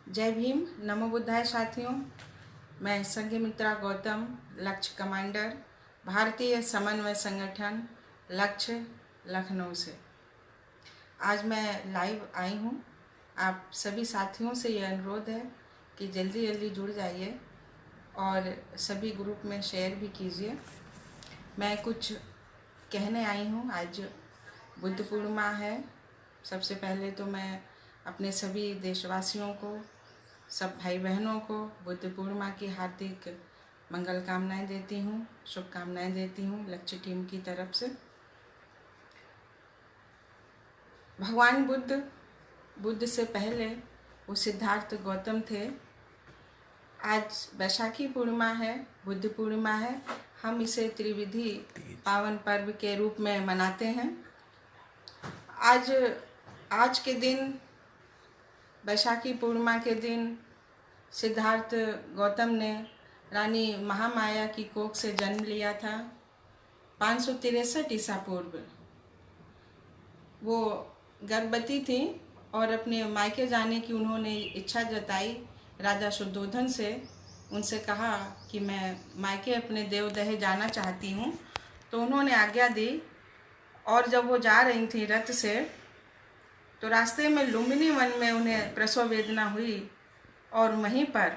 जय भीम, नमो बुद्धाय साथियों। मैं संघमित्रा गौतम, लक्ष्य कमांडर, भारतीय समन्वय संगठन लक्ष्य लखनऊ से आज मैं लाइव आई हूँ। आप सभी साथियों से ये अनुरोध है कि जल्दी जल्दी जुड़ जाइए और सभी ग्रुप में शेयर भी कीजिए। मैं कुछ कहने आई हूँ। आज बुद्ध पूर्णिमा है। सबसे पहले तो मैं अपने सभी देशवासियों को, सब भाई बहनों को बुद्ध पूर्णिमा की हार्दिक मंगल कामनाएं देती हूँ, शुभकामनाएं देती हूँ लक्ष्य टीम की तरफ से। भगवान बुद्ध से पहले वो सिद्धार्थ गौतम थे। आज वैशाखी पूर्णिमा है, बुद्ध पूर्णिमा है। हम इसे त्रिविधि पावन पर्व के रूप में मनाते हैं। आज के दिन, वैशाखी पूर्णिमा के दिन, सिद्धार्थ गौतम ने रानी महामाया की कोख से जन्म लिया था। 563 ईसा पूर्व वो गर्भवती थी और अपने मायके जाने की उन्होंने इच्छा जताई राजा शुद्धोधन से। उनसे कहा कि मैं मायके अपने देवदहे जाना चाहती हूँ, तो उन्होंने आज्ञा दी। और जब वो जा रही थी रथ से, तो रास्ते में लुम्बिनी वन में उन्हें प्रसव वेदना हुई और वहीं पर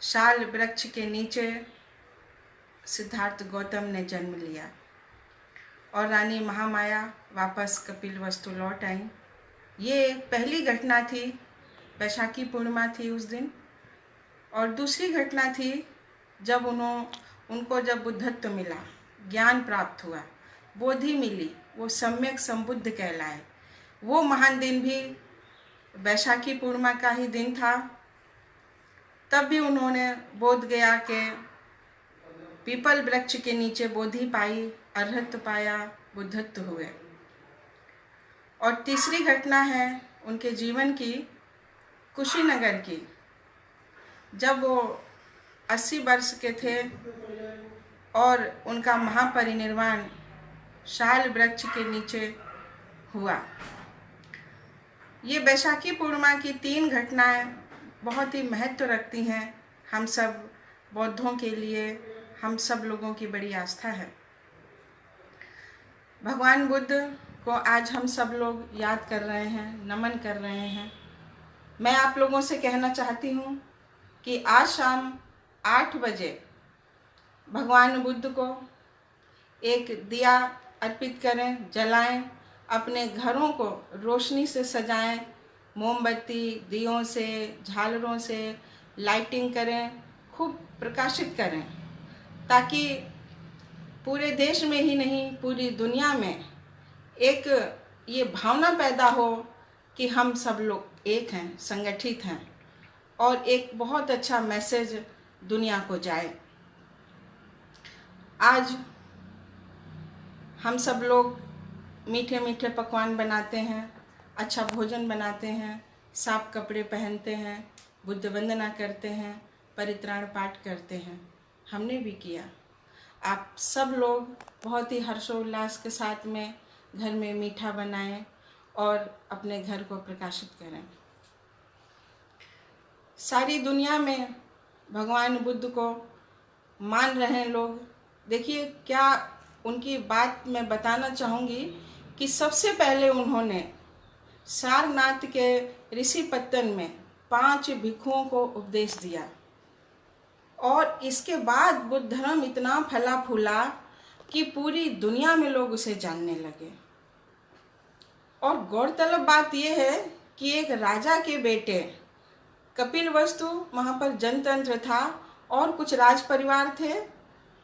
शाल वृक्ष के नीचे सिद्धार्थ गौतम ने जन्म लिया और रानी महामाया वापस कपिलवस्तु लौट आई। ये पहली घटना थी, वैशाखी पूर्णिमा थी उस दिन। और दूसरी घटना थी जब उनको जब बुद्धत्व मिला, ज्ञान प्राप्त हुआ, बोधि मिली, वो सम्यक संबुद्ध कहलाए। वो महान दिन भी वैशाखी पूर्णिमा का ही दिन था। तब भी उन्होंने बोध गया के पीपल वृक्ष के नीचे बोधि पाई, अरहत पाया, बुद्धत्व हुए। और तीसरी घटना है उनके जीवन की, कुशीनगर की। जब वो 80 वर्ष के थे और उनका महापरिनिर्वाण शाल वृक्ष के नीचे हुआ। ये वैशाखी पूर्णिमा की 3 घटनाएं बहुत ही महत्व रखती हैं हम सब बौद्धों के लिए। हम सब लोगों की बड़ी आस्था है। भगवान बुद्ध को आज हम सब लोग याद कर रहे हैं, नमन कर रहे हैं। मैं आप लोगों से कहना चाहती हूँ कि आज शाम 8 बजे भगवान बुद्ध को एक दिया अर्पित करें, जलाएं, अपने घरों को रोशनी से सजाएं, मोमबत्ती, दियों से, झालरों से लाइटिंग करें, खूब प्रकाशित करें, ताकि पूरे देश में ही नहीं पूरी दुनिया में एक ये भावना पैदा हो कि हम सब लोग एक हैं, संगठित हैं और एक बहुत अच्छा मैसेज दुनिया को जाए। आज हम सब लोग मीठे मीठे पकवान बनाते हैं, अच्छा भोजन बनाते हैं, साफ कपड़े पहनते हैं, बुद्ध वंदना करते हैं, परित्राण पाठ करते हैं। हमने भी किया। आप सब लोग बहुत ही हर्षोल्लास के साथ में घर में मीठा बनाएं और अपने घर को प्रकाशित करें। सारी दुनिया में भगवान बुद्ध को मान रहे हैं लोग। देखिए, क्या उनकी बात मैं बताना चाहूँगी कि सबसे पहले उन्होंने सारनाथ के ऋषि पत्तन में 5 भिक्षुओं को उपदेश दिया और इसके बाद बुद्ध धर्म इतना फला फूला कि पूरी दुनिया में लोग उसे जानने लगे। और गौरतलब बात यह है कि एक राजा के बेटे कपिलवस्तु, वहाँ पर जनतंत्र था और कुछ राज परिवार थे।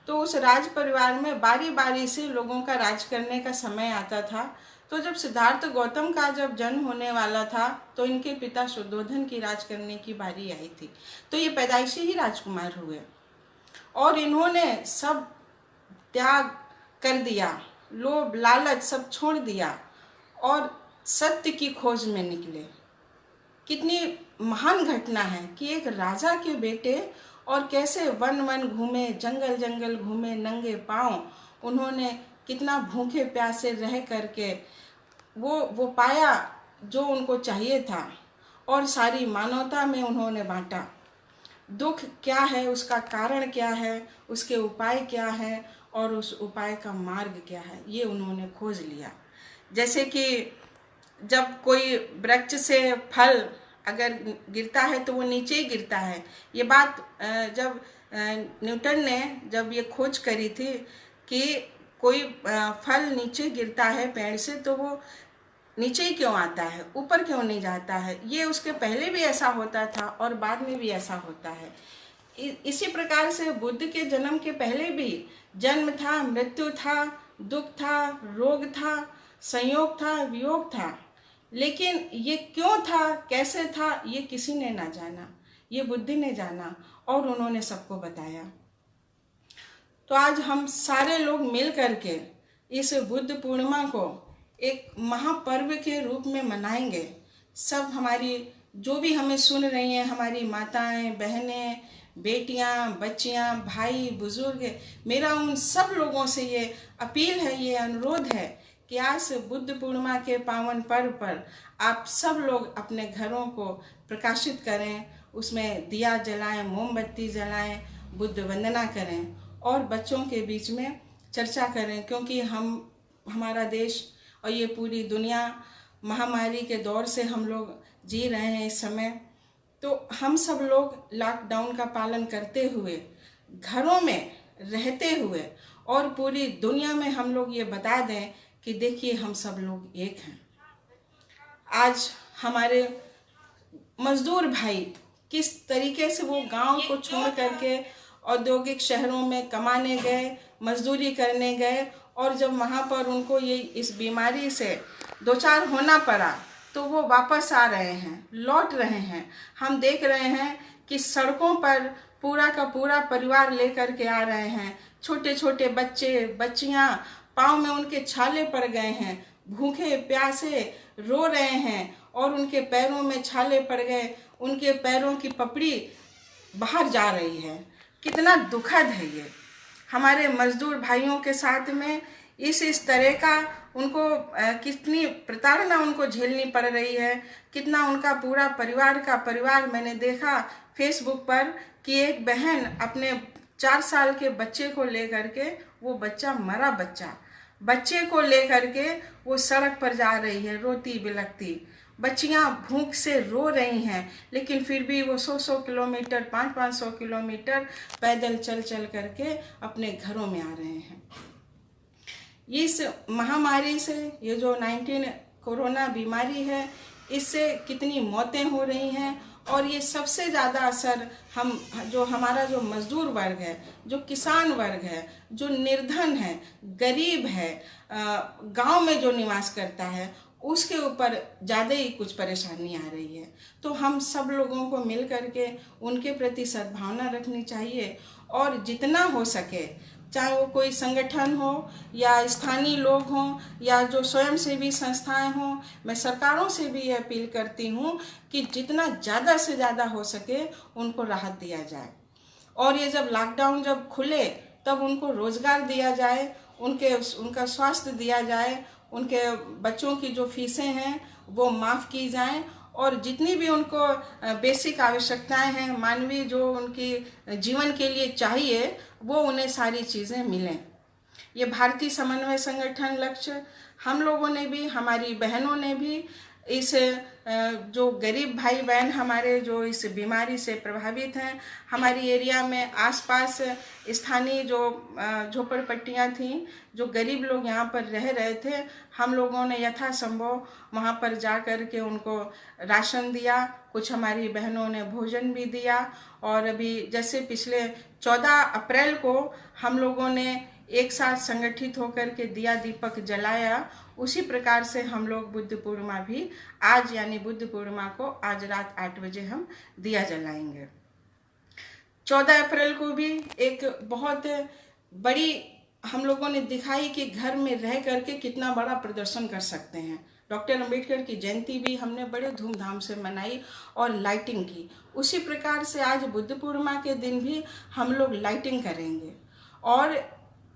तो उस राज परिवार में बारी बारी से लोगों का राज करने का समय आता था। तो जब सिद्धार्थ गौतम का जब जन्म होने वाला था, तो इनके पिता शुद्धोधन की राज करने की बारी आई थी। तो ये पैदाइशी ही राजकुमार हुए और इन्होंने सब त्याग कर दिया, लोभ लालच सब छोड़ दिया और सत्य की खोज में निकले। कितनी महान घटना है कि एक राजा के बेटे और कैसे वन वन घूमे, जंगल जंगल घूमे, नंगे पांव। उन्होंने कितना भूखे प्यासे रह करके वो पाया जो उनको चाहिए था। और सारी मानवता में उन्होंने बांटा। दुख क्या है, उसका कारण क्या है, उसके उपाय क्या है और उस उपाय का मार्ग क्या है, ये उन्होंने खोज लिया। जैसे कि जब कोई वृक्ष से फल अगर गिरता है तो वो नीचे ही गिरता है। ये बात जब न्यूटन ने जब ये खोज करी थी कि कोई फल नीचे गिरता है पेड़ से तो वो नीचे ही क्यों आता है, ऊपर क्यों नहीं जाता है, ये उसके पहले भी ऐसा होता था और बाद में भी ऐसा होता है। इसी प्रकार से बुद्ध के जन्म के पहले भी जन्म था, मृत्यु था, दुख था, रोग था, संयोग था, वियोग था, लेकिन ये क्यों था, कैसे था, ये किसी ने ना जाना, ये बुद्ध ने जाना और उन्होंने सबको बताया। तो आज हम सारे लोग मिल करके इस बुद्ध पूर्णिमा को एक महापर्व के रूप में मनाएंगे। सब हमारी जो भी हमें सुन रही हैं, हमारी माताएं, बहनें, बेटियां, बच्चियां, भाई, बुजुर्ग, मेरा उन सब लोगों से ये अपील है, ये अनुरोध है कि आज बुद्ध पूर्णिमा के पावन पर्व पर आप सब लोग अपने घरों को प्रकाशित करें, उसमें दिया जलाएं, मोमबत्ती जलाएं, बुद्ध वंदना करें और बच्चों के बीच में चर्चा करें, क्योंकि हमारा देश और ये पूरी दुनिया महामारी के दौर से हम लोग जी रहे हैं इस समय। तो हम सब लोग लॉकडाउन का पालन करते हुए, घरों में रहते हुए और पूरी दुनिया में हम लोग ये बता दें कि देखिए हम सब लोग एक हैं। आज हमारे मजदूर भाई किस तरीके से वो गांव को छोड़ करके औद्योगिक शहरों में कमाने गए, मजदूरी करने गए और जब वहाँ पर उनको ये इस बीमारी से दो चार होना पड़ा तो वो वापस आ रहे हैं, लौट रहे हैं। हम देख रहे हैं कि सड़कों पर पूरा का पूरा परिवार लेकर के आ रहे हैं, छोटे छोटे बच्चे, बच्चियाँ, पाँव में उनके छाले पड़ गए हैं, भूखे प्यासे रो रहे हैं और उनके पैरों में छाले पड़ गए, उनके पैरों की पपड़ी बाहर जा रही है। कितना दुखद है ये। हमारे मजदूर भाइयों के साथ में इस तरह का उनको कितनी प्रताड़ना उनको झेलनी पड़ रही है, कितना उनका पूरा परिवार का परिवार। मैंने देखा फेसबुक पर कि एक बहन अपने 4 साल के बच्चे को लेकर के, वो बच्चा मरा बच्चे को लेकर के वो सड़क पर जा रही है रोती बिलखती। बच्चियां भूख से रो रही हैं, लेकिन फिर भी वो 100-100 किलोमीटर, 500-500 किलोमीटर पैदल चल चल करके अपने घरों में आ रहे हैं। इस महामारी से, ये जो 19 कोरोना बीमारी है, इससे कितनी मौतें हो रही हैं और ये सबसे ज़्यादा असर हमारा जो मजदूर वर्ग है, जो किसान वर्ग है, जो निर्धन है, गरीब है, गांव में जो निवास करता है, उसके ऊपर ज़्यादा ही कुछ परेशानी आ रही है। तो हम सब लोगों को मिल करके उनके प्रति सद्भावना रखनी चाहिए और जितना हो सके, चाहे वो कोई संगठन हो या स्थानीय लोग हों या जो स्वयंसेवी संस्थाएं हों, मैं सरकारों से भी ये अपील करती हूँ कि जितना ज़्यादा से ज़्यादा हो सके उनको राहत दिया जाए। और ये जब लॉकडाउन जब खुले तब उनको रोज़गार दिया जाए, उनका स्वास्थ्य दिया जाए, उनके बच्चों की जो फीसें हैं वो माफ़ की जाएं और जितनी भी उनको बेसिक आवश्यकताएं हैं, मानवीय जो उनकी जीवन के लिए चाहिए, वो उन्हें सारी चीज़ें मिलें। ये भारतीय समन्वय संगठन लक्ष्य, हम लोगों ने भी, हमारी बहनों ने भी इस जो गरीब भाई बहन हमारे जो इस बीमारी से प्रभावित हैं, हमारी एरिया में आसपास स्थानीय जो झोपड़पट्टियाँ थीं, जो गरीब लोग यहाँ पर रह रहे थे, हम लोगों ने यथासंभव वहाँ पर जा कर के उनको राशन दिया, कुछ हमारी बहनों ने भोजन भी दिया। और अभी जैसे पिछले 14 अप्रैल को हम लोगों ने एक साथ संगठित होकर के दिया दीपक जलाया, उसी प्रकार से हम लोग बुद्ध पूर्णिमा भी आज यानी बुद्ध पूर्णिमा को आज रात 8 बजे हम दिया जलाएंगे। 14 अप्रैल को भी एक बहुत बड़ी हम लोगों ने दिखाई कि घर में रह करके कितना बड़ा प्रदर्शन कर सकते हैं। डॉक्टर अंबेडकर की जयंती भी हमने बड़े धूमधाम से मनाई और लाइटिंग की। उसी प्रकार से आज बुद्ध पूर्णिमा के दिन भी हम लोग लाइटिंग करेंगे और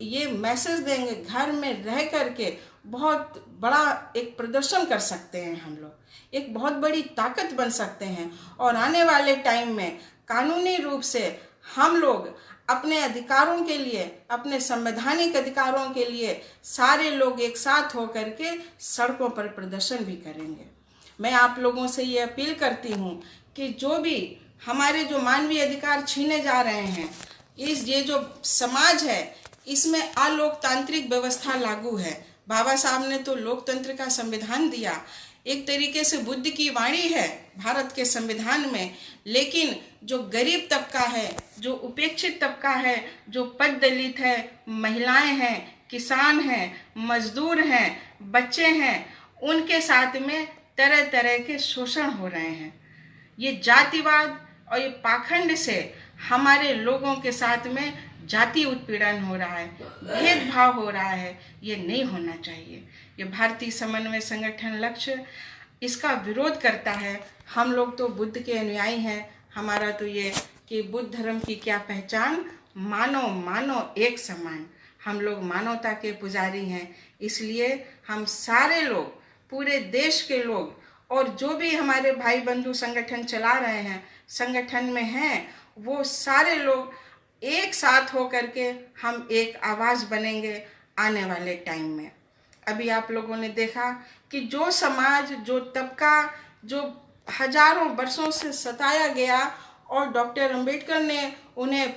ये मैसेज देंगे, घर में रह करके बहुत बड़ा एक प्रदर्शन कर सकते हैं, हम लोग एक बहुत बड़ी ताकत बन सकते हैं। और आने वाले टाइम में कानूनी रूप से हम लोग अपने अधिकारों के लिए, अपने संवैधानिक अधिकारों के लिए सारे लोग एक साथ होकर के सड़कों पर प्रदर्शन भी करेंगे। मैं आप लोगों से ये अपील करती हूँ कि जो भी हमारे जो मानवीय अधिकार छीने जा रहे हैं, ये जो समाज है इसमें अलोकतांत्रिक व्यवस्था लागू है। बाबा साहब ने तो लोकतंत्र का संविधान दिया, एक तरीके से बुद्ध की वाणी है भारत के संविधान में, लेकिन जो गरीब तबका है, जो उपेक्षित तबका है, जो पद दलित है, महिलाएं हैं, किसान हैं, मजदूर हैं, बच्चे हैं, उनके साथ में तरह तरह के शोषण हो रहे हैं। ये जातिवाद और ये पाखंड से हमारे लोगों के साथ में जाति उत्पीड़न हो रहा है, भेदभाव हो रहा है। ये नहीं होना चाहिए। ये भारतीय समन्वय संगठन लक्ष्य इसका विरोध करता है। हम लोग तो बुद्ध के अनुयायी हैं। हमारा तो ये कि बुद्ध धर्म की क्या पहचान, मानव मानव एक समान। हम लोग मानवता के पुजारी हैं, इसलिए हम सारे लोग, पूरे देश के लोग और जो भी हमारे भाई बंधु संगठन चला रहे हैं, संगठन में हैं, वो सारे लोग एक साथ हो करके हम एक आवाज़ बनेंगे आने वाले टाइम में। अभी आप लोगों ने देखा कि जो समाज, जो तबका, जो हजारों वर्षों से सताया गया और डॉक्टर अंबेडकर ने उन्हें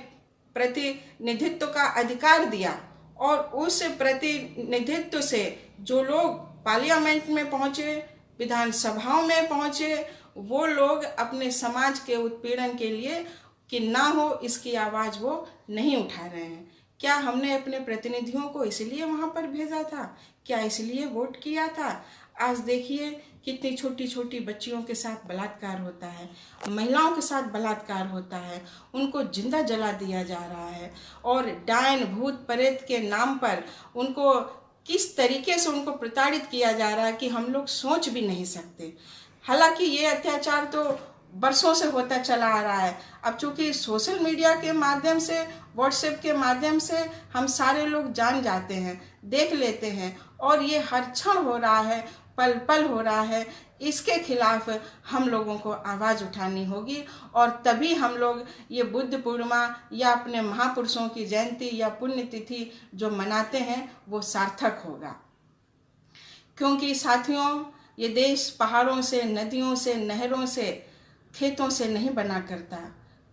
प्रतिनिधित्व का अधिकार दिया, और उस प्रतिनिधित्व से जो लोग पार्लियामेंट में पहुंचे, विधानसभाओं में पहुंचे, वो लोग अपने समाज के उत्पीड़न के लिए कि ना हो इसकी आवाज़ वो नहीं उठा रहे हैं। क्या हमने अपने प्रतिनिधियों को इसलिए वहाँ पर भेजा था? क्या इसलिए वोट किया था? आज देखिए कितनी छोटी छोटी बच्चियों के साथ बलात्कार होता है, महिलाओं के साथ बलात्कार होता है, उनको जिंदा जला दिया जा रहा है, और डायन भूत प्रेत के नाम पर उनको किस तरीके से उनको प्रताड़ित किया जा रहा है कि हम लोग सोच भी नहीं सकते। हालांकि ये अत्याचार तो बरसों से होता चला आ रहा है। अब चूंकि सोशल मीडिया के माध्यम से, व्हाट्सएप के माध्यम से हम सारे लोग जान जाते हैं, देख लेते हैं, और ये हर क्षण हो रहा है, पल पल हो रहा है। इसके खिलाफ हम लोगों को आवाज़ उठानी होगी, और तभी हम लोग ये बुद्ध पूर्णिमा या अपने महापुरुषों की जयंती या पुण्यतिथि जो मनाते हैं वो सार्थक होगा। क्योंकि साथियों, ये देश पहाड़ों से, नदियों से, नहरों से, खेतों से नहीं बना करता।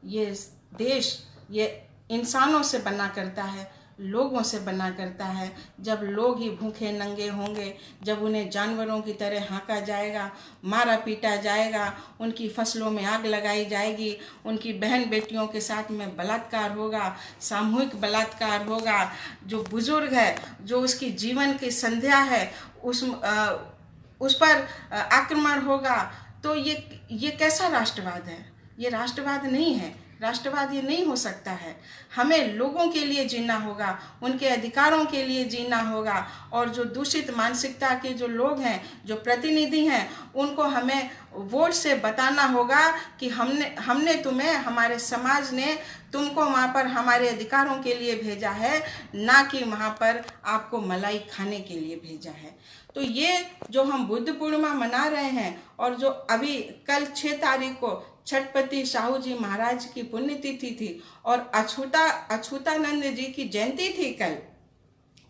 ये देश ये इंसानों से बना करता है, लोगों से बना करता है। जब लोग ही भूखे नंगे होंगे, जब उन्हें जानवरों की तरह हाँका जाएगा, मारा पीटा जाएगा, उनकी फसलों में आग लगाई जाएगी, उनकी बहन बेटियों के साथ में बलात्कार होगा, सामूहिक बलात्कार होगा, जो बुजुर्ग है, जो उसकी जीवन की संध्या है, उस पर आक्रमण होगा, तो ये कैसा राष्ट्रवाद है? ये राष्ट्रवाद नहीं है। राष्ट्रवाद ये नहीं हो सकता है। हमें लोगों के लिए जीना होगा, उनके अधिकारों के लिए जीना होगा, और जो दूषित मानसिकता के जो लोग हैं, जो प्रतिनिधि हैं, उनको हमें वोट से बताना होगा कि हमने तुम्हें, हमारे समाज ने तुमको वहाँ पर हमारे अधिकारों के लिए भेजा है, ना कि वहाँ पर आपको मलाई खाने के लिए भेजा है। तो ये जो हम बुद्ध पूर्णिमा मना रहे हैं, और जो अभी कल 6 तारीख को छत्रपति साहू जी महाराज की पुण्यतिथि थी, और अछूतानंद जी की जयंती थी कल,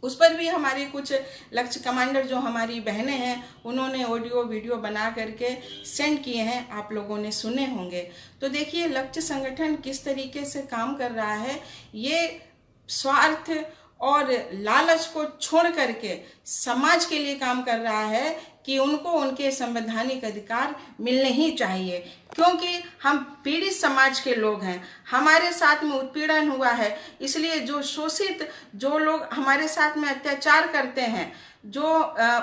उस पर भी हमारी कुछ लक्ष्य कमांडर जो हमारी बहनें हैं, उन्होंने ऑडियो वीडियो बना करके सेंड किए हैं, आप लोगों ने सुने होंगे। तो देखिए लक्ष्य संगठन किस तरीके से काम कर रहा है। ये स्वार्थ और लालच को छोड़ करके समाज के लिए काम कर रहा है कि उनको उनके संवैधानिक अधिकार मिलने ही चाहिए, क्योंकि हम पीड़ित समाज के लोग हैं, हमारे साथ में उत्पीड़न हुआ है। इसलिए जो शोषित, जो लोग हमारे साथ में अत्याचार करते हैं, जो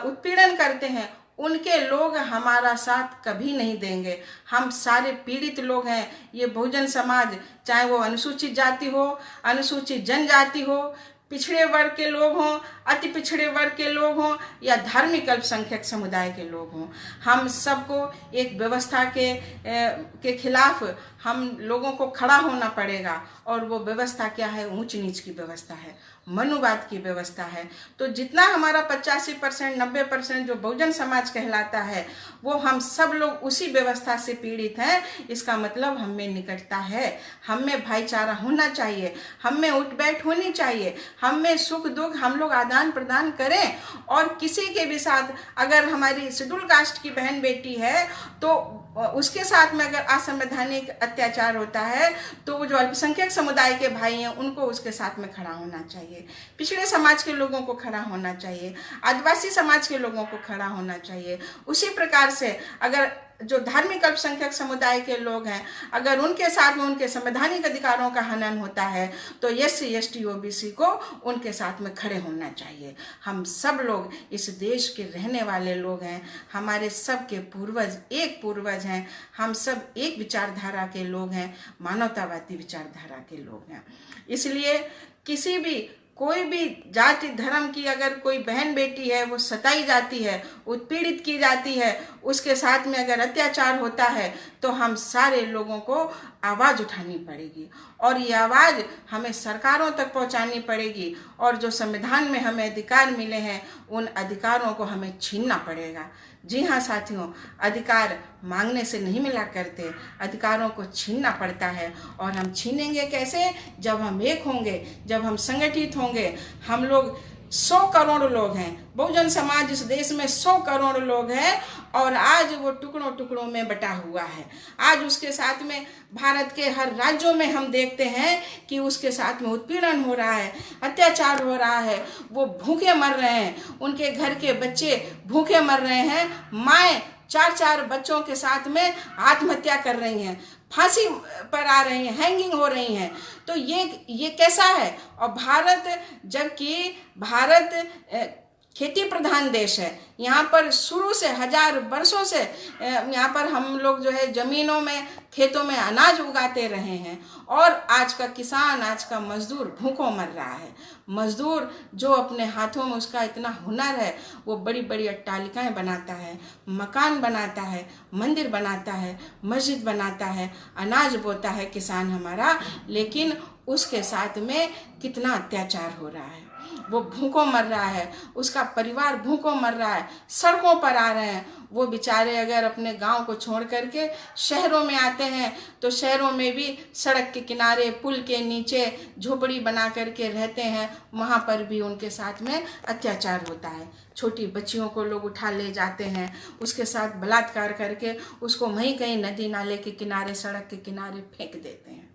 उत्पीड़न करते हैं, उनके लोग हमारा साथ कभी नहीं देंगे। हम सारे पीड़ित लोग हैं। ये बहुजन समाज, चाहे वो अनुसूचित जाति हो, अनुसूचित जनजाति हो, पिछड़े वर्ग के लोग हों, अति पिछड़े वर्ग के लोग हों, या धार्मिक अल्पसंख्यक समुदाय के लोग हों, हम सबको एक व्यवस्था के खिलाफ हम लोगों को खड़ा होना पड़ेगा। और वो व्यवस्था क्या है? ऊंच नीच की व्यवस्था है, मनुवाद की व्यवस्था है। तो जितना हमारा 85% 90% जो बहुजन समाज कहलाता है, वो हम सब लोग उसी व्यवस्था से पीड़ित हैं। इसका मतलब हम में निकटता है, हम में भाईचारा होना चाहिए, हम में उठ बैठ होनी चाहिए, हम में सुख दुख हम लोग आदान प्रदान करें। और किसी के भी साथ, अगर हमारी शेड्यूल कास्ट की बहन बेटी है तो उसके साथ में अगर असंवैधानिक अत्याचार होता है तो वो जो अल्पसंख्यक समुदाय के भाई हैं उनको उसके साथ में खड़ा होना चाहिए, पिछड़े समाज के लोगों को खड़ा होना चाहिए, आदिवासी समाज के लोगों को खड़ा होना चाहिए। उसी प्रकार से अगर जो धार्मिक अल्पसंख्यक समुदाय के लोग हैं, अगर उनके साथ में उनके संवैधानिक अधिकारों का हनन होता है तो SC ST OBC को उनके साथ में खड़े होना चाहिए। हम सब लोग इस देश के रहने वाले लोग हैं, हमारे सब के पूर्वज एक पूर्वज हैं, हम सब एक विचारधारा के लोग हैं, मानवतावादी विचारधारा के लोग हैं। इसलिए किसी भी कोई भी जाति धर्म की अगर कोई बहन बेटी है वो सताई जाती है, उत्पीड़ित की जाती है, उसके साथ में अगर अत्याचार होता है तो हम सारे लोगों को आवाज़ उठानी पड़ेगी। और ये आवाज़ हमें सरकारों तक पहुंचानी पड़ेगी। और जो संविधान में हमें अधिकार मिले हैं उन अधिकारों को हमें छीनना पड़ेगा। जी हाँ साथियों, अधिकार मांगने से नहीं मिला करते, अधिकारों को छीनना पड़ता है। और हम छीनेंगे कैसे? जब हम एक होंगे, जब हम संगठित होंगे। हम लोग 100 करोड़ लोग हैं, बहुजन समाज इस देश में 100 करोड़ लोग हैं और आज वो टुकड़ों टुकड़ों में बटा हुआ है। आज उसके साथ में भारत के हर राज्यों में हम देखते हैं कि उसके साथ में उत्पीड़न हो रहा है, अत्याचार हो रहा है, वो भूखे मर रहे हैं, उनके घर के बच्चे भूखे मर रहे हैं, माएँ 4-4 बच्चों के साथ में आत्महत्या कर रही हैं, फांसी पर आ रही हैं, हैंगिंग हो रही हैं। तो ये कैसा है? और भारत, जबकि भारत खेती प्रधान देश है, यहाँ पर शुरू से 1000 वर्षों से यहाँ पर हम लोग जो है जमीनों में, खेतों में अनाज उगाते रहे हैं। और आज का किसान, आज का मजदूर भूखों मर रहा है। मजदूर जो अपने हाथों में उसका इतना हुनर है, वो बड़ी बड़ी अट्टालिकाएं बनाता है, मकान बनाता है, मंदिर बनाता है, मस्जिद बनाता है, अनाज बोता है किसान हमारा, लेकिन उसके साथ में कितना अत्याचार हो रहा है। वो भूखों मर रहा है, उसका परिवार भूखों मर रहा है, सड़कों पर आ रहे हैं। वो बेचारे अगर अपने गांव को छोड़ करके शहरों में आते हैं तो शहरों में भी सड़क के किनारे, पुल के नीचे झोपड़ी बना करके रहते हैं, वहाँ पर भी उनके साथ में अत्याचार होता है। छोटी बच्चियों को लोग उठा ले जाते हैं, उसके साथ बलात्कार करके उसको वहीं कहीं नदी नाले के किनारे, सड़क के किनारे फेंक देते हैं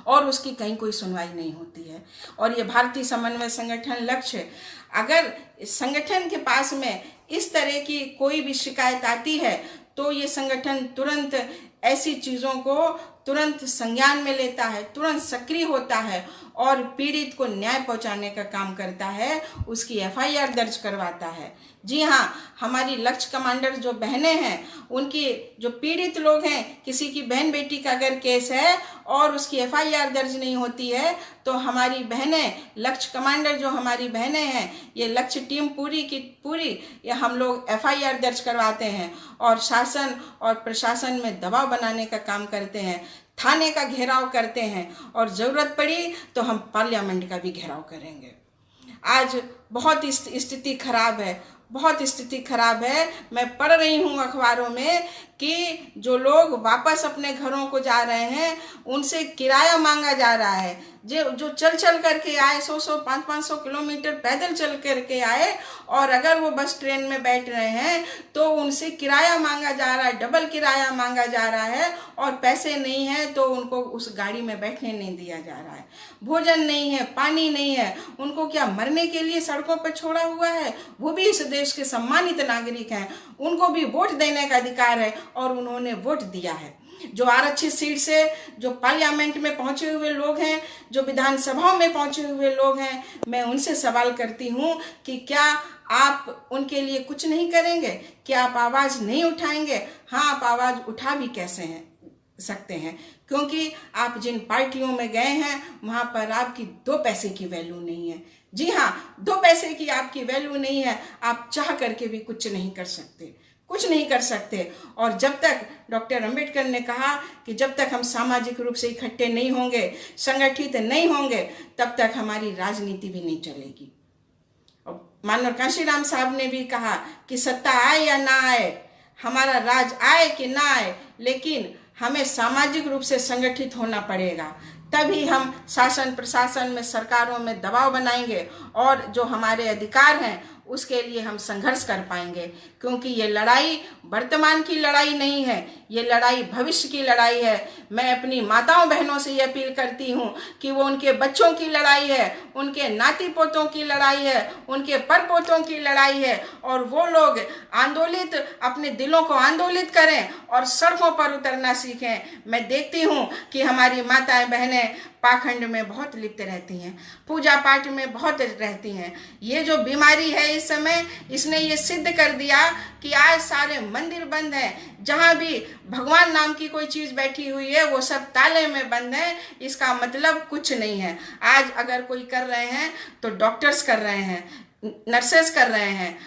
और उसकी कहीं कोई सुनवाई नहीं होती है। और ये भारतीय समन्वय संगठन लक्ष्य, अगर संगठन के पास में इस तरह की कोई भी शिकायत आती है तो ये संगठन तुरंत ऐसी चीज़ों को तुरंत संज्ञान में लेता है, तुरंत सक्रिय होता है और पीड़ित को न्याय पहुंचाने का काम करता है, उसकी FIR दर्ज करवाता है। जी हाँ, हमारी लक्ष्य कमांडर जो बहनें हैं, उनकी जो पीड़ित लोग हैं, किसी की बहन बेटी का अगर केस है और उसकी FIR दर्ज नहीं होती है तो हमारी बहनें, लक्ष्य कमांडर जो हमारी बहनें हैं, ये लक्ष्य टीम पूरी की पूरी ये हम लोग FIR दर्ज करवाते हैं और शासन और प्रशासन में दबाव बनाने का काम करते हैं, थाने का घेराव करते हैं और ज़रूरत पड़ी तो हम पार्लियामेंट का भी घेराव करेंगे। आज बहुत स्थिति खराब है, बहुत स्थिति खराब है। मैं पढ़ रही हूँ अखबारों में कि जो लोग वापस अपने घरों को जा रहे हैं उनसे किराया मांगा जा रहा है। जो चल करके आए, 100-100 500-500 किलोमीटर पैदल चल करके आए और अगर वो बस ट्रेन में बैठ रहे हैं तो उनसे किराया मांगा जा रहा है, डबल किराया मांगा जा रहा है और पैसे नहीं है तो उनको उस गाड़ी में बैठने नहीं दिया जा रहा है। भोजन नहीं है, पानी नहीं है, उनको क्या मरने के लिए सड़कों पर छोड़ा हुआ है? वो भी इस देश के सम्मानित नागरिक हैं, उनको भी वोट देने का अधिकार है और उन्होंने वोट दिया है। जो आरक्षित सीट से जो पार्लियामेंट में पहुंचे हुए लोग हैं, जो विधानसभाओं में पहुंचे हुए लोग हैं, मैं उनसे सवाल करती हूं कि क्या आप उनके लिए कुछ नहीं करेंगे? क्या आप आवाज नहीं उठाएंगे? हाँ, आप आवाज उठा भी कैसे सकते हैं, क्योंकि आप जिन पार्टियों में गए हैं वहां पर आपकी 2 पैसे की वैल्यू नहीं है। जी हाँ, 2 पैसे की आपकी वैल्यू नहीं है, आप चाह करके भी कुछ नहीं कर सकते, कुछ नहीं कर सकते। और जब तक डॉक्टर अंबेडकर ने कहा कि जब तक हम सामाजिक रूप से इकट्ठे नहीं होंगे, संगठित नहीं होंगे, तब तक हमारी राजनीति भी नहीं चलेगी। मानव कांशीराम साहब ने भी कहा कि सत्ता आए या ना आए, हमारा राज आए कि ना आए, लेकिन हमें सामाजिक रूप से संगठित होना पड़ेगा। तभी हम शासन प्रशासन में, सरकारों में दबाव बनाएंगे और जो हमारे अधिकार हैं उसके लिए हम संघर्ष कर पाएंगे। क्योंकि ये लड़ाई वर्तमान की लड़ाई नहीं है, ये लड़ाई भविष्य की लड़ाई है। मैं अपनी माताओं बहनों से ये अपील करती हूँ कि वो उनके बच्चों की लड़ाई है, उनके नाती पोतों की लड़ाई है, उनके परपोतों की लड़ाई है। और वो लोग आंदोलित, अपने दिलों को आंदोलित करें और सड़कों पर उतरना सीखें। मैं देखती हूँ कि हमारी माताएं बहनें पाखंड में बहुत लिप्त रहती हैं, पूजा पाठ में बहुत रहती हैं। ये जो बीमारी है इस समय, इसने ये सिद्ध कर दिया कि आज सारे मंदिर बंद हैं। जहाँ भी भगवान नाम की कोई चीज़ बैठी हुई है वो सब ताले में बंद है। इसका मतलब कुछ नहीं है। आज अगर कोई कर रहे हैं तो डॉक्टर्स कर रहे हैं, नर्सेस कर रहे हैं,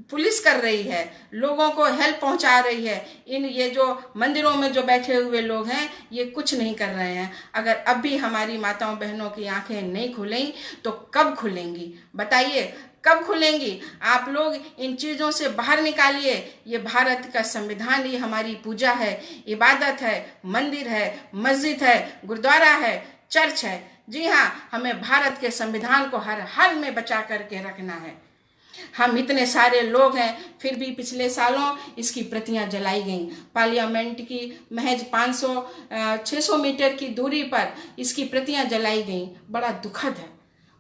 पुलिस कर रही है, लोगों को हेल्प पहुंचा रही है। ये जो मंदिरों में जो बैठे हुए लोग हैं ये कुछ नहीं कर रहे हैं। अगर अब भी हमारी माताओं बहनों की आंखें नहीं खुलें तो कब खुलेंगी? बताइए, कब खुलेंगी? आप लोग इन चीज़ों से बाहर निकालिए। ये भारत का संविधान, ये हमारी पूजा है, इबादत है, मंदिर है, मस्जिद है, गुरुद्वारा है, चर्च है। जी हाँ, हमें भारत के संविधान को हर हाल में बचा करके रखना है। हम इतने सारे लोग हैं, फिर भी पिछले सालों इसकी प्रतियां जलाई गईं। पार्लियामेंट की महज 500-600 मीटर की दूरी पर इसकी प्रतियां जलाई गईं। बड़ा दुखद है,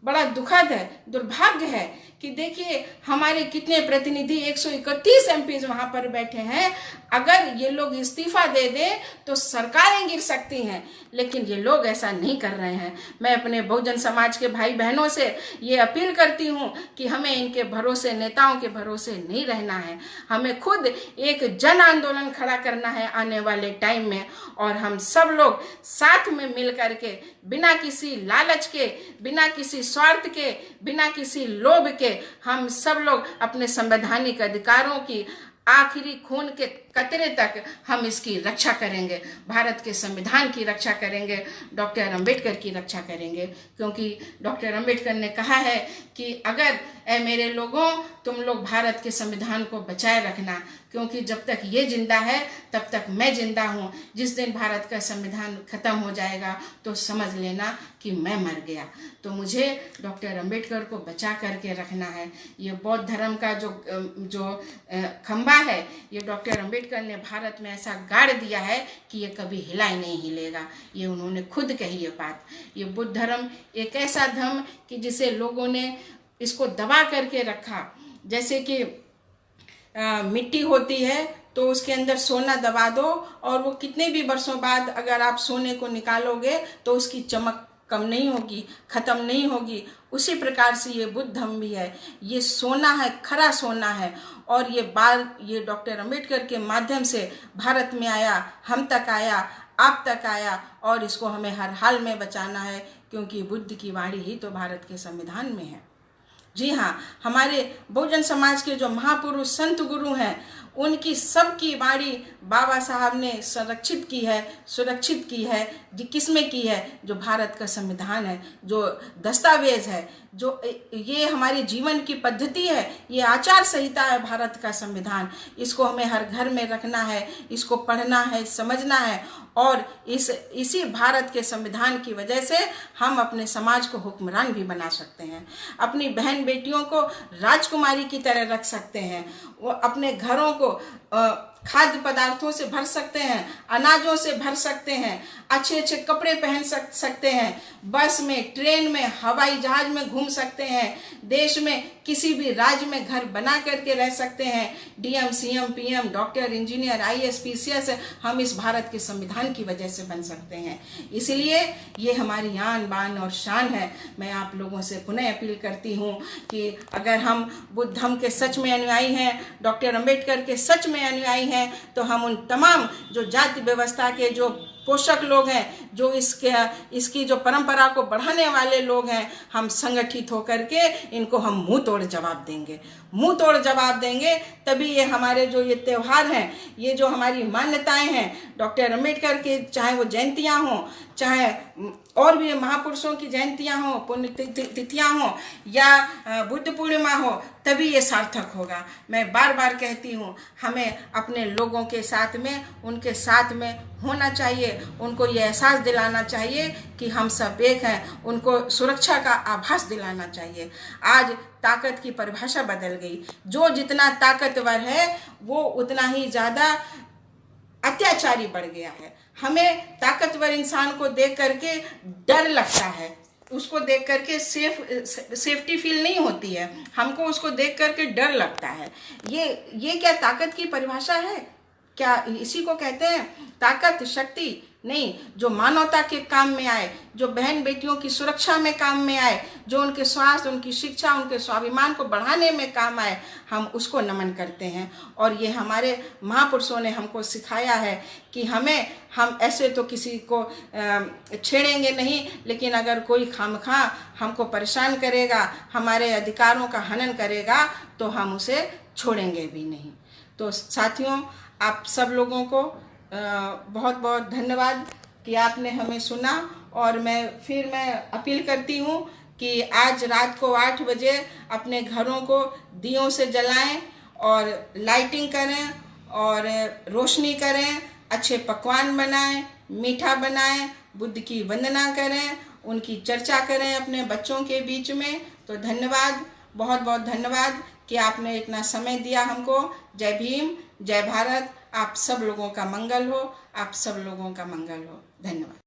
बड़ा दुखद है, दुर्भाग्य है कि देखिए हमारे कितने प्रतिनिधि 131 एमपीज वहां पर बैठे हैं। अगर ये लोग इस्तीफा दे दें तो सरकारें गिर सकती हैं, लेकिन ये लोग ऐसा नहीं कर रहे हैं। मैं अपने बहुजन समाज के भाई बहनों से ये अपील करती हूँ कि हमें इनके भरोसे, नेताओं के भरोसे नहीं रहना है। हमें खुद एक जन आंदोलन खड़ा करना है आने वाले टाइम में, और हम सब लोग साथ में मिल करके, बिना किसी लालच के, बिना किसी स्वार्थ के, बिना किसी लोभ के, हम सब लोग अपने संवैधानिक अधिकारों की आखिरी खून के कतरे तक हम इसकी रक्षा करेंगे। भारत के संविधान की रक्षा करेंगे, डॉक्टर अंबेडकर की रक्षा करेंगे। क्योंकि डॉक्टर अंबेडकर ने कहा है कि अगर ए मेरे लोगों, तुम लोग भारत के संविधान को बचाए रखना, क्योंकि जब तक ये जिंदा है तब तक मैं जिंदा हूँ। जिस दिन भारत का संविधान खत्म हो जाएगा तो समझ लेना कि मैं मर गया। तो मुझे डॉक्टर अंबेडकर को बचा करके रखना है। ये बौद्ध धर्म का जो खंभा है, ये डॉक्टर अंबेडकर ने भारत में ऐसा गाड़ दिया है कि ये कभी हिला ही नहीं हिलेगा। ये उन्होंने खुद कही ये बात। ये बुद्ध धर्म एक ऐसा धर्म कि जिसे लोगों ने इसको दबा करके रखा। जैसे कि मिट्टी होती है तो उसके अंदर सोना दबा दो और वो कितने भी वर्षों बाद अगर आप सोने को निकालोगे तो उसकी चमक कम नहीं होगी, खत्म नहीं होगी। उसी प्रकार से ये बुद्ध धर्म भी है। ये सोना है, खरा सोना है। और ये डॉक्टर अंबेडकर के माध्यम से भारत में आया, हम तक आया, आप तक आया, और इसको हमें हर हाल में बचाना है, क्योंकि बुद्ध की वाणी ही तो भारत के संविधान में है। जी हाँ, हमारे बहुजन समाज के जो महापुरुष संत गुरु हैं, उनकी सबकी वाणी बाबा साहब ने संरक्षित की है, सुरक्षित की है। किसमें की है? जो भारत का संविधान है, जो दस्तावेज है, जो ये हमारी जीवन की पद्धति है, ये आचार संहिता है भारत का संविधान। इसको हमें हर घर में रखना है, इसको पढ़ना है, समझना है, और इसी भारत के संविधान की वजह से हम अपने समाज को हुक्मरान भी बना सकते हैं। अपनी बहन बेटियों को राजकुमारी की तरह रख सकते हैं। वो अपने घरों को खाद्य पदार्थों से भर सकते हैं, अनाजों से भर सकते हैं, अच्छे अच्छे कपड़े पहन सकते हैं, बस में, ट्रेन में, हवाई जहाज में घूम सकते हैं, देश में किसी भी राज्य में घर बना करके रह सकते हैं। DM, CM, PM, doctor, engineer, IAS, PCS हम इस भारत के संविधान की वजह से बन सकते हैं। इसलिए ये हमारी आन बान और शान है। मैं आप लोगों से पुनः अपील करती हूँ कि अगर हम बुद्ध धर्म के सच में अनुयायी हैं, डॉक्टर अंबेडकर के सच में अनुयायी हैं, तो हम उन तमाम जो जाति व्यवस्था के जो पोषक लोग हैं, जो इसकी जो परंपरा को बढ़ाने वाले लोग हैं, हम संगठित होकर के इनको हम मुंह तोड़ जवाब देंगे। मुंह तोड़ जवाब देंगे, तभी ये हमारे जो ये त्यौहार हैं, ये जो हमारी मान्यताएं हैं, डॉक्टर अम्बेडकर के चाहे वो जयंतियां हों, चाहे और भी महापुरुषों की जयंतियां हों, पुण्य तिथियां हों, या बुद्ध पूर्णिमा हो, तभी ये सार्थक होगा। मैं बार बार कहती हूँ, हमें अपने लोगों के साथ में, उनके साथ में होना चाहिए, उनको ये एहसास दिलाना चाहिए कि हम सब एक हैं, उनको सुरक्षा का आभास दिलाना चाहिए। आज ताकत की परिभाषा बदल गई, जो जितना ताकतवर है वो उतना ही ज़्यादा अत्याचारी बढ़ गया है। हमें ताकतवर इंसान को देख करके डर लगता है, उसको देख करके सेफ्टी फील नहीं होती है, हमको उसको देख करके डर लगता है। ये क्या ताकत की परिभाषा है? क्या इसी को कहते हैं ताकत, शक्ति? नहीं, जो मानवता के काम में आए, जो बहन बेटियों की सुरक्षा में काम में आए, जो उनके स्वास्थ्य, उनकी शिक्षा, उनके स्वाभिमान को बढ़ाने में काम आए, हम उसको नमन करते हैं। और ये हमारे महापुरुषों ने हमको सिखाया है कि हम ऐसे तो किसी को छेड़ेंगे नहीं, लेकिन अगर कोई खामखा हमको परेशान करेगा, हमारे अधिकारों का हनन करेगा, तो हम उसे छोड़ेंगे भी नहीं। तो साथियों, आप सब लोगों को बहुत बहुत धन्यवाद कि आपने हमें सुना। और मैं अपील करती हूँ कि आज रात को 8 बजे अपने घरों को दियों से जलाएं और लाइटिंग करें और रोशनी करें, अच्छे पकवान बनाएं, मीठा बनाएं, बुद्ध की वंदना करें, उनकी चर्चा करें अपने बच्चों के बीच में। तो धन्यवाद, बहुत बहुत धन्यवाद कि आपने इतना समय दिया हमको। जय भीम, जय भारत। आप सब लोगों का मंगल हो, आप सब लोगों का मंगल हो। धन्यवाद।